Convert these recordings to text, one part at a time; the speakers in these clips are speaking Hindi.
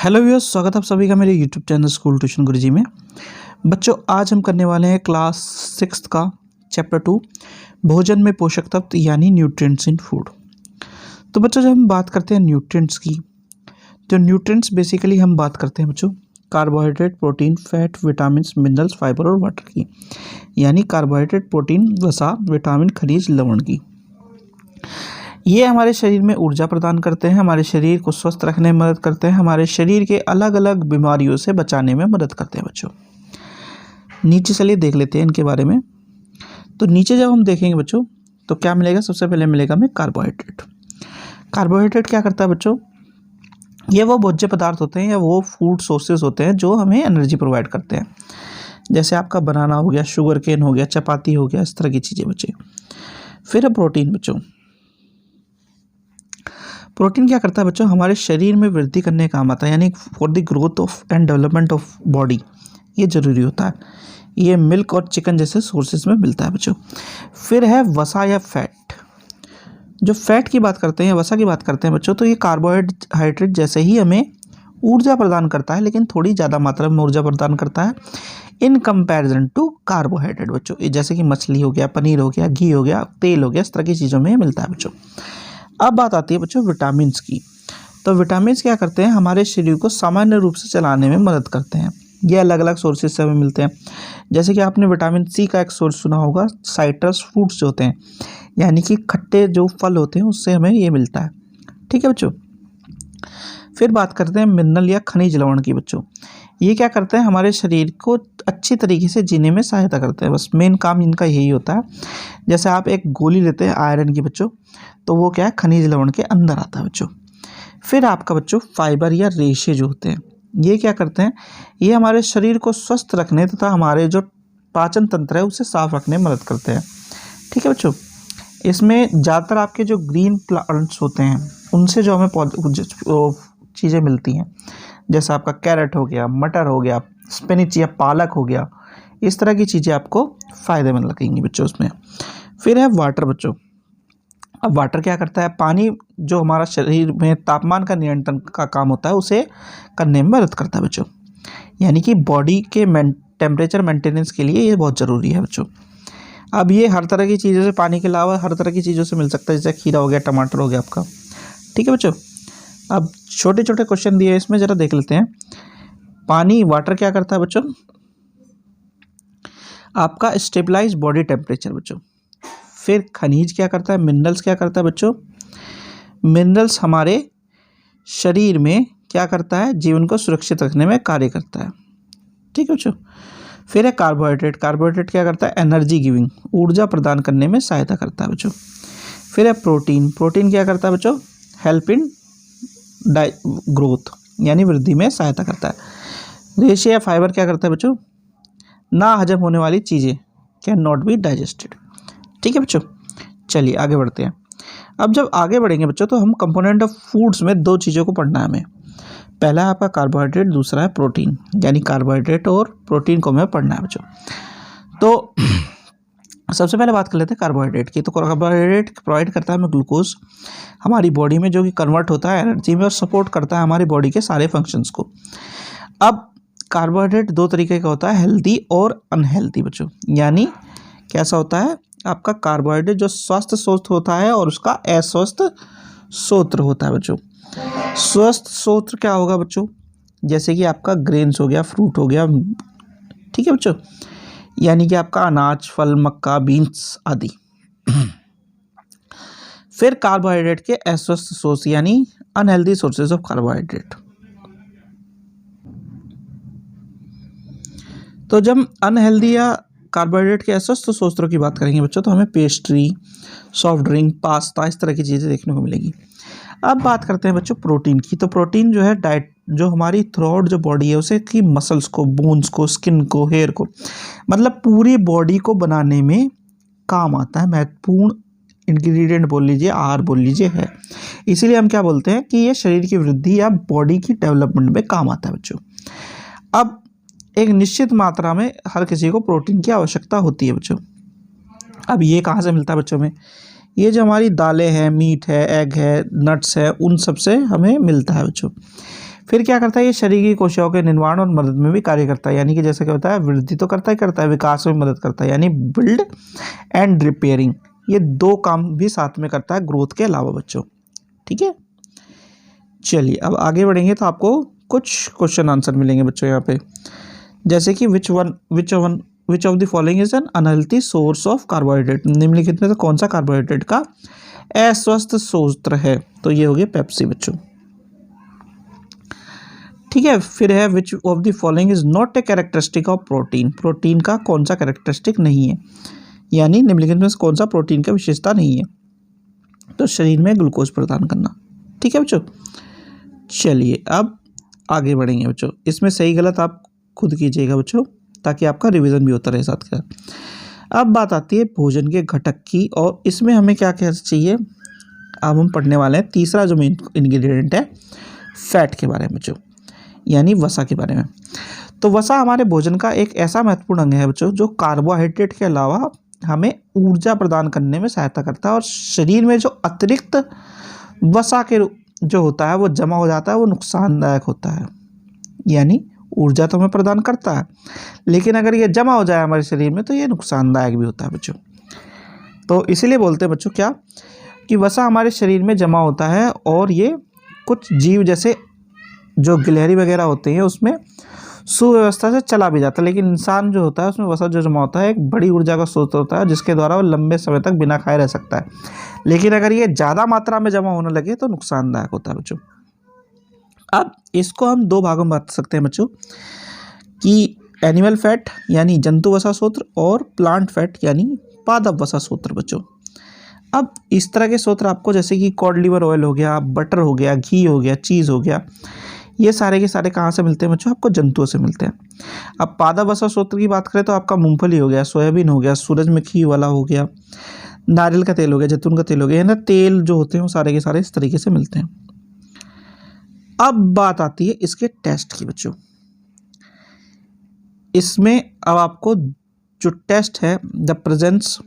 हेलो व्यूअर्स, स्वागत है आप सभी का मेरे यूट्यूब चैनल स्कूल ट्यूशन गुरुजी में। बच्चों, आज हम करने वाले हैं क्लास 6 का चैप्टर 2 भोजन में पोषक तत्व यानी न्यूट्रिएंट्स इन फूड। तो बच्चों, जब हम बात करते हैं न्यूट्रिएंट्स की, तो न्यूट्रिएंट्स बेसिकली हम बात करते हैं बच्चों carbohydrate, protein, fat, vitamin, minerals, fibre और वाटर की। यानी कार्बोहाइड्रेट, प्रोटीन, वसा, विटामिन, खनिज, लवण की। ये हमारे शरीर में ऊर्जा प्रदान करते हैं, हमारे शरीर को स्वस्थ रखने में मदद करते हैं, हमारे शरीर के अलग अलग बीमारियों से बचाने में मदद करते हैं बच्चों। नीचे चलिए देख लेते हैं इनके बारे में। तो नीचे जब हम देखेंगे बच्चों तो क्या मिलेगा? सबसे पहले मिलेगा हमें कार्बोहाइड्रेट। कार्बोहाइड्रेट क्या करता है बच्चों? ये वो भोज्य पदार्थ होते हैं या वो फूड सोर्सेज होते हैं जो हमें एनर्जी प्रोवाइड करते हैं। जैसे आपका बनाना हो गया, शुगर केन हो गया, चपाती हो गया, इस तरह की चीज़ें बच्चे। फिर प्रोटीन बच्चों। प्रोटीन क्या करता है बच्चों? हमारे शरीर में वृद्धि करने का काम आता है, यानी for the growth of and development of body ये ज़रूरी होता है। ये मिल्क और चिकन जैसे सोर्सेज में मिलता है बच्चों। फिर है वसा या फैट। जो फैट की बात करते हैं, वसा की बात करते हैं बच्चों, तो ये कार्बोहाइड्रेट जैसे ही हमें ऊर्जा प्रदान करता है, लेकिन थोड़ी ज़्यादा मात्रा में ऊर्जा प्रदान करता है इन कंपैरिजन टू कार्बोहाइड्रेट बच्चों। जैसे कि मछली हो गया, पनीर हो गया, घी हो गया, तेल हो गया, इस तरह की चीज़ों में मिलता है बच्चों। अब बात आती है बच्चों विटामिन्स की। तो विटामिन्स क्या करते हैं? हमारे शरीर को सामान्य रूप से चलाने में मदद करते हैं। ये अलग अलग सोर्सेज से हमें मिलते हैं। जैसे कि आपने विटामिन सी का एक सोर्स सुना होगा, साइट्रस फ्रूट्स जो होते हैं, यानी कि खट्टे जो फल होते हैं उससे हमें ये मिलता है। ठीक है बच्चों। फिर बात करते हैं मिनरल या खनिज लवण की बच्चों। ये क्या करते हैं? हमारे शरीर को अच्छी तरीके से जीने में सहायता करते हैं। बस मेन काम इनका यही होता है। जैसे आप एक गोली लेते हैं आयरन की बच्चों, तो वो क्या है? खनिज लवण के अंदर आता है बच्चों। फिर आपका बच्चों फाइबर या रेशे जो होते हैं, ये क्या करते हैं? ये हमारे शरीर को स्वस्थ रखने तथा हमारे जो पाचन तंत्र है उसे साफ रखने में मदद करते हैं। ठीक है बच्चों। इसमें ज़्यादातर आपके जो ग्रीन प्लांट्स होते हैं उनसे जो हमें चीज़ें मिलती हैं, जैसे आपका कैरेट हो गया, मटर हो गया, स्पिनिच या पालक हो गया, इस तरह की चीज़ें आपको फ़ायदेमंद लगेंगी बच्चों उसमें। फिर है वाटर बच्चों। अब वाटर क्या करता है? पानी जो हमारा शरीर में तापमान का नियंत्रण का काम होता है उसे करने में मदद करता है बच्चों। यानी कि बॉडी के टेम्परेचर मेंटेनेंस के लिए ये बहुत ज़रूरी है बच्चों। अब ये हर तरह की चीज़ों से, पानी के अलावा हर तरह की चीज़ों से मिल सकता है, जैसे खीरा हो गया, टमाटर हो गया आपका। ठीक है बच्चों। अब छोटे छोटे क्वेश्चन दिए इसमें, ज़रा देख लेते हैं। पानी, वाटर क्या करता है बच्चों? आपका स्टेबलाइज बॉडी टेम्परेचर बच्चों। फिर खनिज क्या करता है? मिनरल्स क्या करता है बच्चों? मिनरल्स हमारे शरीर में क्या करता है? जीवन को सुरक्षित रखने में कार्य करता है। ठीक है बच्चों। फिर है कार्बोहाइड्रेट। कार्बोहाइड्रेट क्या करता है? एनर्जी गिविंग, ऊर्जा प्रदान करने में सहायता करता है बच्चों। फिर है प्रोटीन। प्रोटीन क्या करता है बच्चों? हेल्प इन ग्रोथ, यानी वृद्धि में सहायता करता है। रेशे या फाइबर क्या करता है बच्चों? ना हजम होने वाली चीज़ें, कैन नॉट बी डाइजेस्टेड। ठीक है बच्चों। चलिए आगे बढ़ते हैं। अब जब आगे बढ़ेंगे बच्चों तो हम कंपोनेंट ऑफ फूड्स में दो चीज़ों को पढ़ना है हमें। पहला है आपका कार्बोहाइड्रेट, दूसरा है प्रोटीन। यानी कार्बोहाइड्रेट और प्रोटीन को हमें पढ़ना है बच्चों। तो सबसे पहले बात कर लेते हैं कार्बोहाइड्रेट की। तो कार्बोहाइड्रेट प्रोवाइड करता है हमें ग्लूकोज हमारी बॉडी में, जो कि कन्वर्ट होता है एनर्जी में और सपोर्ट करता है हमारी बॉडी के सारे फंक्शंस को। अब कार्बोहाइड्रेट दो तरीके का होता है, हेल्दी और अनहेल्दी बच्चों। यानी कैसा होता है? आपका कार्बोहाइड्रेट जो स्वस्थ स्रोत होता है और उसका अस्वस्थ स्रोत होता है बच्चों। स्वस्थ स्रोत क्या होगा बच्चों? जैसे कि आपका ग्रेन्स हो गया, फ्रूट हो गया। ठीक है बच्चों। यानी कि आपका अनाज, फल, मक्का, बीन्स आदि। फिर कार्बोहाइड्रेट के अस्वस्थ सोर्स यानी अनहेल्दी सोर्सेज ऑफ कार्बोहाइड्रेट। तो जब अनहेल्दी या कार्बोहाइड्रेट के अस्वस्थ स्रोतों की बात करेंगे बच्चों, तो हमें पेस्ट्री, सॉफ्ट ड्रिंक, पास्ता, इस तरह की चीज़ें देखने को मिलेगी। अब बात करते हैं बच्चों प्रोटीन की। तो प्रोटीन जो है डाइट, जो हमारी थ्रू आउट जो बॉडी है उसे की मसल्स को, बोन्स को, स्किन को, हेयर को, मतलब पूरी बॉडी को बनाने में काम आता है। महत्वपूर्ण इंग्रेडिएंट बोल लीजिए, आहार बोल लीजिए है। इसीलिए हम क्या बोलते हैं कि ये शरीर की वृद्धि या बॉडी की डेवलपमेंट में काम आता है बच्चों। अब एक निश्चित मात्रा में हर किसी को प्रोटीन की आवश्यकता होती है बच्चों। अब ये कहाँ से मिलता है बच्चों में? ये जो हमारी दालें हैं, मीट है, एग है, नट्स है, उन सब से हमें मिलता है बच्चों। फिर क्या करता है, ये शरीर की कोशिकाओं के निर्माण और मदद में भी कार्य करता है, यानी कि जैसे क्या होता है, वृद्धि तो करता है, विकास में मदद करता है, यानी बिल्ड एंड रिपेयरिंग, ये दो काम भी साथ में करता है ग्रोथ के अलावा बच्चों। ठीक है, चलिए अब आगे बढ़ेंगे तो आपको कुछ क्वेश्चन आंसर मिलेंगे बच्चों यहाँ पे, जैसे कि which of the following is an unhealthy source of carbohydrate, निम्नलिखित में से कौन सा कार्बोहाइड्रेट का अस्वस्थ स्रोत है, तो ये हो गया पेप्सी बच्चों। ठीक है, फिर है which of the following is not a characteristic of protein, protein का कौन सा कैरेक्टरिस्टिक नहीं है, यानी निम्नलिखित में से कौन सा प्रोटीन का विशेषता नहीं है, तो शरीर में ग्लूकोज प्रदान करना। ठीक है बच्चों, चलिए अब आगे बढ़ेंगे बच्चों, इसमें सही गलत आप खुद कीजिएगा बच्चों, ताकि आपका रिवीजन भी होता रहे साथ के साथ। अब बात आती है भोजन के घटक की, और इसमें हमें क्या क्या चाहिए, अब हम पढ़ने वाले हैं तीसरा जो मेन इंग्रेडिएंट है फैट के बारे में बच्चों, यानी वसा के बारे में। तो वसा हमारे भोजन का एक ऐसा महत्वपूर्ण अंग है बच्चों, जो कार्बोहाइड्रेट के अलावा हमें ऊर्जा प्रदान करने में सहायता करता है, और शरीर में जो अतिरिक्त वसा के जो होता है वो जमा हो जाता है, वो नुकसानदायक होता है, यानी ऊर्जा तो हमें प्रदान करता है, लेकिन अगर ये जमा हो जाए हमारे शरीर में तो ये नुकसानदायक भी होता है बच्चों। तो इसीलिए बोलते हैं बच्चों क्या, कि वसा हमारे शरीर में जमा होता है, और ये कुछ जीव जैसे जो गिलहरी वगैरह होते हैं उसमें सुव्यवस्था से चला भी जाता है, लेकिन इंसान जो होता है उसमें वसा जो जमा होता है एक बड़ी ऊर्जा का स्रोत होता है, जिसके द्वारा वो लंबे समय तक बिना खाए रह सकता है, लेकिन अगर ये ज़्यादा मात्रा में जमा होने लगे तो नुकसानदायक होता है बच्चों। अब इसको हम दो भागों में बांट सकते हैं बच्चों, कि एनिमल फैट यानी जंतु वसा सूत्र, और प्लांट फैट यानी पादप वसा सूत्र बच्चों। अब इस तरह के सूत्र आपको, जैसे कि कॉड लिवर ऑयल हो गया, बटर हो गया, घी हो गया, चीज़ हो गया, ये सारे के सारे कहाँ से मिलते हैं बच्चों, आपको जंतुओं से मिलते हैं। अब पादप वसा सूत्र की बात करें तो आपका मूंगफली हो गया, सोयाबीन हो गया, सूरजमुखी वाला हो गया, नारियल का तेल हो गया, जैतून का तेल हो गया, है ना, तेल जो होते हैं वो सारे के सारे इस तरीके से मिलते हैं। अब बात आती है इसके टेस्ट की बच्चों, इसमें अब आपको जो टेस्ट है द प्रेजेंस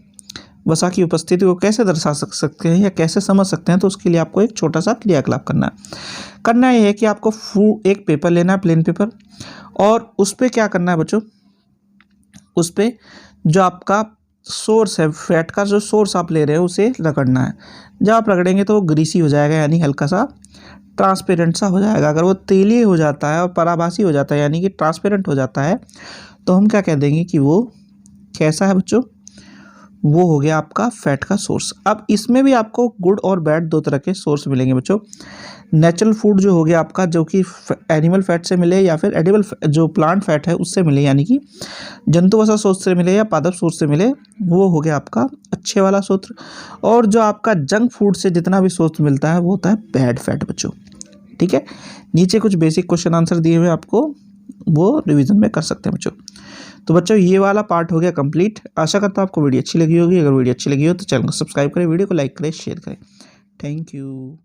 वसा की उपस्थिति को कैसे दर्शा सकते हैं या कैसे समझ सकते हैं, तो उसके लिए आपको एक छोटा सा क्रियाकलाप करना है कि आपको एक पेपर लेना है, प्लेन पेपर, और उस पर क्या करना है बच्चों, उस पर जो आपका सोर्स है फैट का, जो सोर्स आप ले रहे हो उसे रगड़ना है। जब आप रगड़ेंगे तो वो ग्रीसी हो जाएगा, यानी हल्का सा ट्रांसपेरेंट सा हो जाएगा। अगर वो तेलीय हो जाता है और पराभासी हो जाता है, यानी कि ट्रांसपेरेंट हो जाता है, तो हम क्या कह देंगे कि वो कैसा है बच्चों, वो हो गया आपका फैट का सोर्स। अब इसमें भी आपको गुड और बैड दो तरह के सोर्स मिलेंगे बच्चों। नेचुरल फूड जो हो गया आपका, जो कि एनिमल फैट से मिले या फिर एडिबल जो प्लांट फैट है उससे मिले, यानी कि जंतु वसा सोर्स से मिले या पादप सोर्स से मिले, वो हो गया आपका अच्छे वाला सूत्र। और जो आपका जंक फूड से जितना भी सोर्स मिलता है वो होता है बैड फैट बच्चों। ठीक है, नीचे कुछ बेसिक क्वेश्चन आंसर दिए हुए आपको, वो रिवीजन में कर सकते हैं बच्चों। तो बच्चों ये वाला पार्ट हो गया कंप्लीट। आशा करता हूँ आपको वीडियो अच्छी लगी होगी। अगर वीडियो अच्छी लगी हो तो चैनल को सब्सक्राइब करें, वीडियो को लाइक करें, शेयर करें। Thank you.